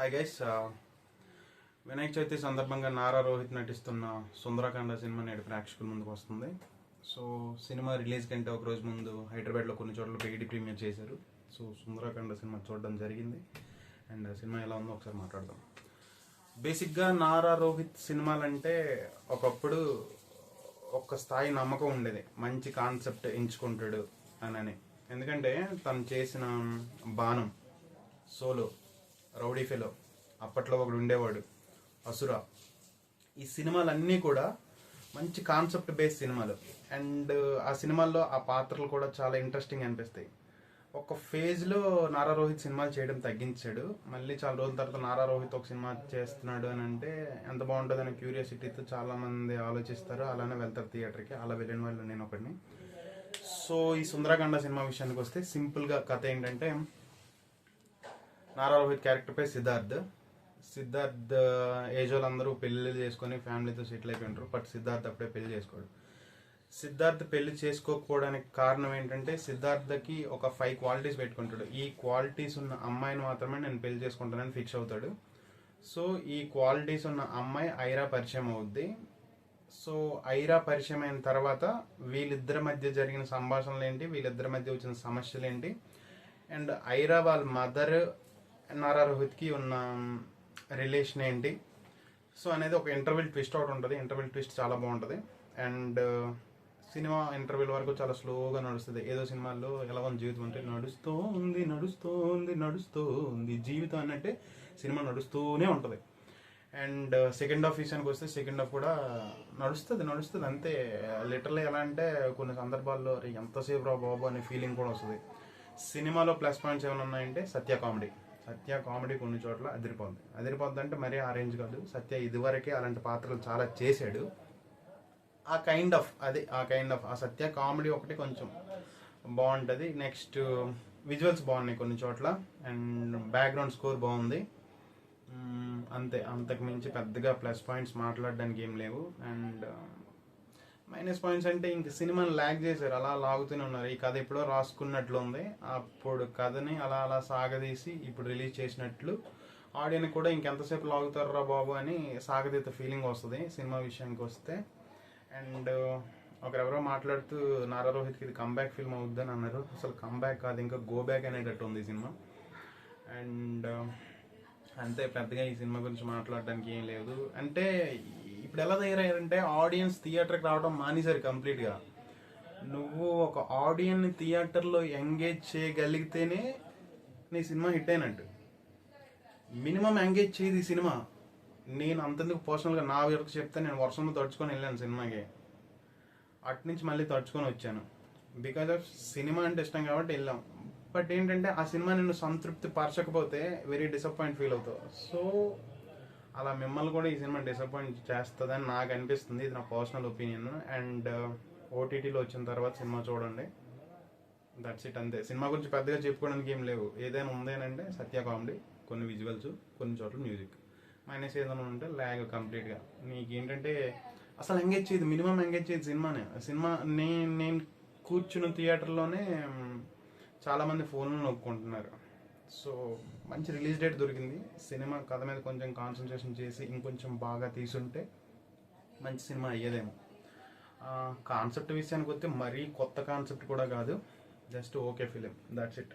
Hi guys, Vinayaka Chavithi సందర్భంగా నారా రోహిత్ నటిస్తున్న Sundarakanda cinema నేడు ప్రేక్షకుల ముందుకు వస్తుంది. సో సినిమా రిలీజ్ కంటే ఒక రోజు ముందు హైదరాబాద్లో కొన్ని చోట్ల పెయిడ్ ప్రీమియర్ చేశారు. సో సుందరకాండ సినిమా చూడడం జరిగింది. అండ్ సినిమా ఎలా ఉందో ఒకసారి మాట్లాడదాం. బేసిక్గా నారా రోహిత్ సినిమాలంటే ఒకప్పుడు ఒక స్థాయి నమ్మకం ఉండేది, మంచి కాన్సెప్ట్ ఎంచుకుంటాడు అని. ఎందుకంటే తను చేసిన బాణం, సోలో, రౌడీ ఫెలో, అప్పట్లో ఒకడు ఉండేవాడు, అసుర, ఈ సినిమాలన్నీ కూడా మంచి కాన్సెప్ట్ బేస్ సినిమాలు. అండ్ ఆ సినిమాల్లో ఆ పాత్రలు కూడా చాలా ఇంట్రెస్టింగ్ అనిపిస్తాయి. ఒక ఫేజ్లో నారా రోహిత్ సినిమాలు చేయడం తగ్గించాడు. మళ్ళీ చాలా రోజుల తర్వాత నారా రోహిత్ ఒక సినిమా చేస్తున్నాడు అని అంటే ఎంత బాగుంటుంది అనే క్యూరియాసిటీతో చాలామంది ఆలోచిస్తారు, అలానే వెళ్తారు థియేటర్కి. అలా వెళ్ళిన వాళ్ళు నేను ఒకడిని. సో ఈ సుందరకాండ సినిమా విషయానికి వస్తే సింపుల్గా కథ ఏంటంటే, నారా రోహిత్ క్యారెక్టర్ పై సిద్ధార్థ్ ఏజ్ వాళ్ళందరూ పెళ్ళిళ్ళు చేసుకొని ఫ్యామిలీతో సెటిల్ అయిపోయి ఉంటారు. బట్ సిద్ధార్థ్ అప్పుడే పెళ్లి చేసుకోడు. సిద్ధార్థ్ పెళ్లి చేసుకోకపోవడానికి కారణం ఏంటంటే, సిద్ధార్థకి ఒక 5 క్వాలిటీస్ పెట్టుకుంటాడు. ఈ క్వాలిటీస్ ఉన్న అమ్మాయిని మాత్రమే నేను పెళ్లి చేసుకుంటానని ఫిక్స్ అవుతాడు. సో ఈ క్వాలిటీస్ ఉన్న అమ్మాయి ఐరా పరిచయం అవుద్ది. సో ఐరా పరిచయం అయిన తర్వాత వీళ్ళిద్దరి మధ్య జరిగిన సంభాషణలు ఏంటి, వీళ్ళిద్దరి మధ్య వచ్చిన సమస్యలు ఏంటి, అండ్ ఐరా వాళ్ళ మదర్ నారా రోహిత్కి ఉన్న రిలేషన్ ఏంటి, సో అనేది ఒక ఇంటర్వెల్ ట్విస్ట్ ఒకటి ఉంటుంది. ఇంటర్వెల్ ట్విస్ట్ చాలా బాగుంటుంది. అండ్ సినిమా ఇంటర్వెల్ వరకు చాలా స్లోగా నడుస్తుంది. ఏదో సినిమాల్లో ఎలా ఉంది జీవితం అంటే, నడుస్తోంది జీవితం అన్నట్టే సినిమా నడుస్తూనే ఉంటుంది. అండ్ సెకండ్ హాఫ్ విషయానికి వస్తే, సెకండ్ హాఫ్ కూడా నడుస్తుంది అంతే. లిటరల్లీ ఎలా అంటే కొన్ని సందర్భాల్లో ఎంతసేపు రా బాబు అనే ఫీలింగ్ కూడా వస్తుంది. సినిమాలో ప్లస్ పాయింట్స్ ఏమైనా ఉన్నాయంటే సత్య కామెడీ కొన్ని చోట్ల అదిరిపోద్ది అంటే మరీ ఆ రేంజ్ కాదు. సత్య ఇదివరకే అలాంటి పాత్రలు చాలా చేశాడు. ఆ కైండ్ ఆఫ్ ఆ సత్య కామెడీ ఒకటి కొంచెం బాగుంటుంది. నెక్స్ట్ విజువల్స్ బాగున్నాయి కొన్ని చోట్ల, అండ్ బ్యాక్గ్రౌండ్ స్కోర్ బాగుంది. అంతే, అంతకు మించి పెద్దగా ప్లస్ పాయింట్స్ మాట్లాడడానికి ఏం లేవు. అండ్ మైనస్ పాయింట్స్ అంటే ఇంక సినిమాని ల్యాగ్ చేశారు, అలా లాగుతూనే ఉన్నారు. ఈ కథ ఎప్పుడో రాసుకున్నట్లు ఉంది, అప్పుడు కథని అలా సాగదీసి ఇప్పుడు రిలీజ్ చేసినట్లు ఆడియన్స్ కూడా ఇంకెంతసేపు లాగుతారా బాబు అని సాగదీత ఫీలింగ్ వస్తుంది సినిమా విషయానికి వస్తే. అండ్ ఒకరెవరో మాట్లాడుతూ నారా రోహిత్కి ఇది కంబ్యాక్ ఫిల్మ్ అవుద్దని అన్నారు. అసలు కంబ్యాక్ కాదు, ఇంకా గో బ్యాక్ అనేటట్టు ఉంది ఈ సినిమా. అండ్ అంతే, పెద్దగా ఈ సినిమా గురించి మాట్లాడడానికి ఏం లేదు. అంటే ఇప్పుడు ఎలా తయారయ్యారంటే, ఆడియన్స్ థియేటర్కి రావడం మానేశారు కంప్లీట్గా. నువ్వు ఒక ఆడియన్ని థియేటర్లో ఎంగేజ్ చేయగలిగితేనే నీ సినిమా హిట్ అయినట్టు. మినిమం ఎంగేజ్ చేయదు ఈ సినిమా. నేను అంతెందుకు పర్సనల్గా నా వరకు చెప్తే, నేను వర్షంలో తడుచుకొని వెళ్ళాను సినిమాకి, అటు నుంచి మళ్ళీ తడుచుకొని వచ్చాను. బికాజ్ ఆఫ్ సినిమా అంటే ఇష్టం కాబట్టి వెళ్ళాం. బట్ ఏంటంటే ఆ సినిమా నిన్ను సంతృప్తి పరచకపోతే వెరీ డిసప్పాయింట్ ఫీల్ అవుతావు. సో అలా మిమ్మల్ని కూడా ఈ సినిమా డిసప్పాయింట్ చేస్తుందని నాకు అనిపిస్తుంది. ఇది నా పర్సనల్ ఒపీనియన్. అండ్ ఓటీటీలో వచ్చిన తర్వాత సినిమా చూడండి, దట్స్ ఇట్, అంతే. సినిమా గురించి పెద్దగా చెప్పుకోవడానికి ఏం లేవు. ఏదైనా ఉందేనంటే సత్య కామెడీ, కొన్ని విజువల్స్, కొన్ని చోట్ల మ్యూజిక్. మైనస్ ఏదైనా ఉంటే ల్యాగ్ కంప్లీట్గా. నీకు ఏంటంటే అసలు ఎంగేజ్ చేయదు, మినిమం ఎంగేజ్ చేయదు సినిమా. నేను కూర్చున్న థియేటర్లోనే చాలామంది ఫోన్లు నొక్కుంటున్నారు. సో మంచి రిలీజ్ డేట్ దొరికింది. సినిమా కథ మీద కొంచెం కాన్సన్ట్రేషన్ చేసి ఇంకొంచెం బాగా తీసుంటే మంచి సినిమా అయ్యేదేమో. కాన్సెప్ట్ విషయానికి వస్తే మరీ కొత్త కాన్సెప్ట్ కూడా కాదు, just okay film, that's it.